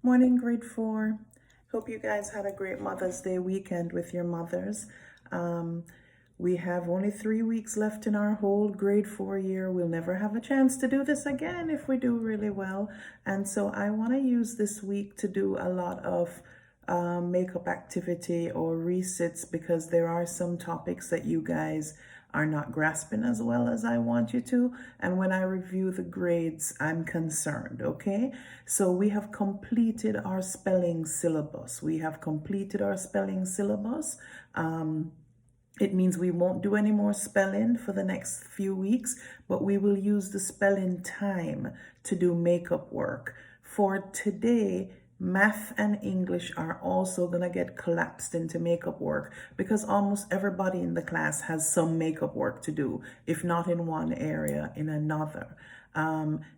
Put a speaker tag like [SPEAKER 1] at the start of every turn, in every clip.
[SPEAKER 1] Morning, grade 4. Hope you guys had a great Mother's Day weekend with your mothers. We have only 3 weeks left in our whole grade 4 year. We'll never have a chance to do this again if we do really well. And so I want to use this week to do a lot of makeup activity or resits, because there are some topics that you guys are not grasping as well as I want you to. And when I review the grades, I'm concerned, okay? So we have completed our spelling syllabus. It means we won't do any more spelling for the next few weeks, but we will use the spelling time to do makeup work. For today, math and English are also going to get collapsed into makeup work, because almost everybody in the class has some makeup work to do, if not in one area, in another.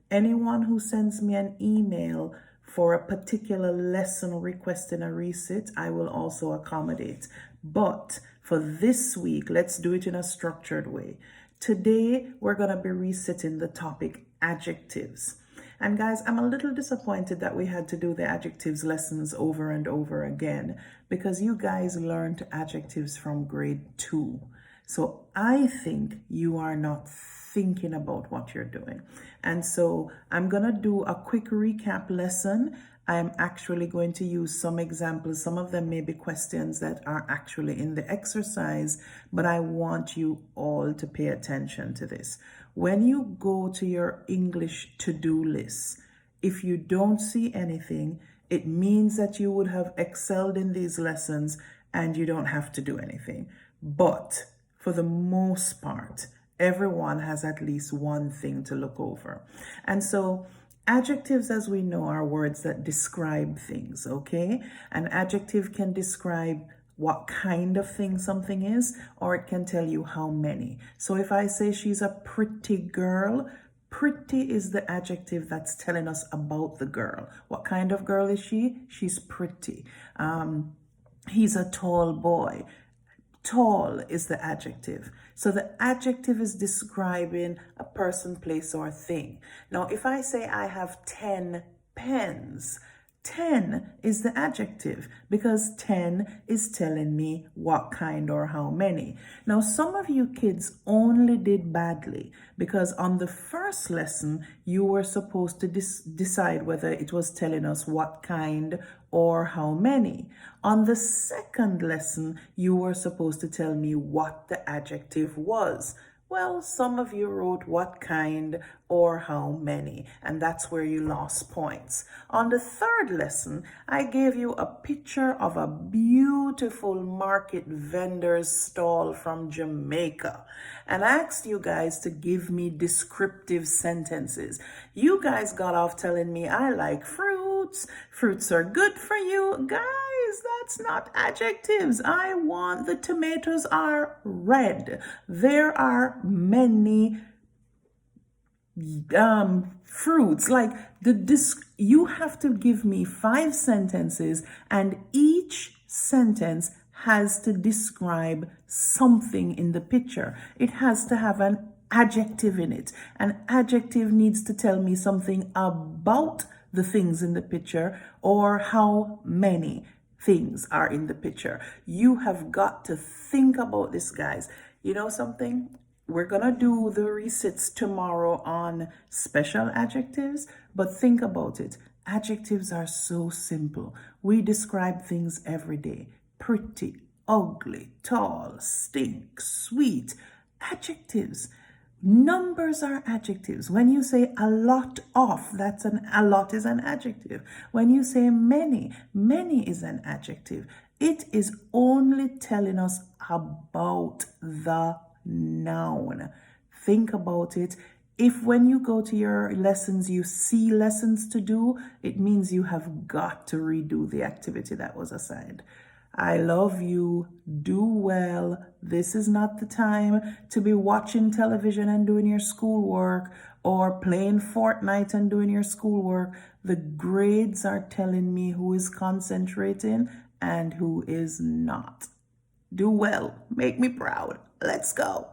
[SPEAKER 1] Anyone who sends me an email for a particular lesson requesting a resit, I will also accommodate. But for this week, let's do it in a structured way. Today, we're going to be resitting the topic adjectives. And guys, I'm a little disappointed that we had to do the adjectives lessons over and over again, because you guys learned adjectives from grade 2. So I think you are not thinking about what you're doing. And so I'm going to do a quick recap lesson. I'm actually going to use some examples. Some of them may be questions that are actually in the exercise, but I want you all to pay attention to this. When you go to your English to-do list, if you don't see anything, it means that you would have excelled in these lessons and you don't have to do anything. But for the most part, everyone has at least one thing to look over. And so adjectives, as we know, are words that describe things, okay? An adjective can describe what kind of thing something is, or it can tell you how many. So if I say she's a pretty girl, pretty is the adjective that's telling us about the girl. What kind of girl is she? She's pretty. He's a tall boy. Tall is the adjective. So the adjective is describing a person, place, or thing. Now, if I say I have 10 pens, 10 is the adjective, because 10 is telling me what kind or how many. Now, some of you kids only did badly because on the first lesson, you were supposed to decide whether it was telling us what kind or how many. On the second lesson, you were supposed to tell me what the adjective was. Well, some of you wrote what kind or how many, and that's where you lost points. On the third lesson, I gave you a picture of a beautiful market vendor's stall from Jamaica and asked you guys to give me descriptive sentences. You guys got off telling me I like fruits. Fruits are good for you. Guys, that's not adjectives. I want the tomatoes are red. There are many fruits. Like you have to give me 5 sentences, and each sentence has to describe something in the picture. It has to have an adjective in it. An adjective needs to tell me something about the things in the picture, or how many things are in the picture. You have got to think about this, guys. You know something? We're gonna do the resits tomorrow on special adjectives, but think about it. Adjectives are so simple. We describe things every day. Pretty, ugly, tall, stink, sweet. Adjectives. Numbers are adjectives. When you say a lot of, a lot is an adjective. When you say many, many is an adjective. It is only telling us about the noun. Think about it. If when you go to your lessons, you see lessons to do, it means you have got to redo the activity that was assigned. I love you. Do well. This is not the time to be watching television and doing your schoolwork, or playing Fortnite and doing your schoolwork. The grades are telling me who is concentrating and who is not. Do well. Make me proud. Let's go.